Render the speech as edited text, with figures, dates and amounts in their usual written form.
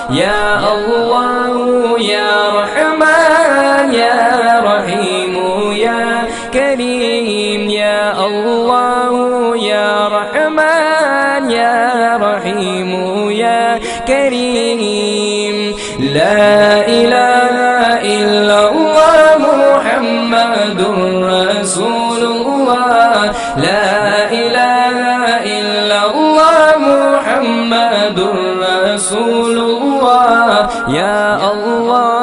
يا الله يا رحمن يا رحيم يا كريم يا الله يا رحمن يا رحيم يا كريم لا إله إلا الله محمد رسول الله لا إله إلا الله محمد رسول الله يا الله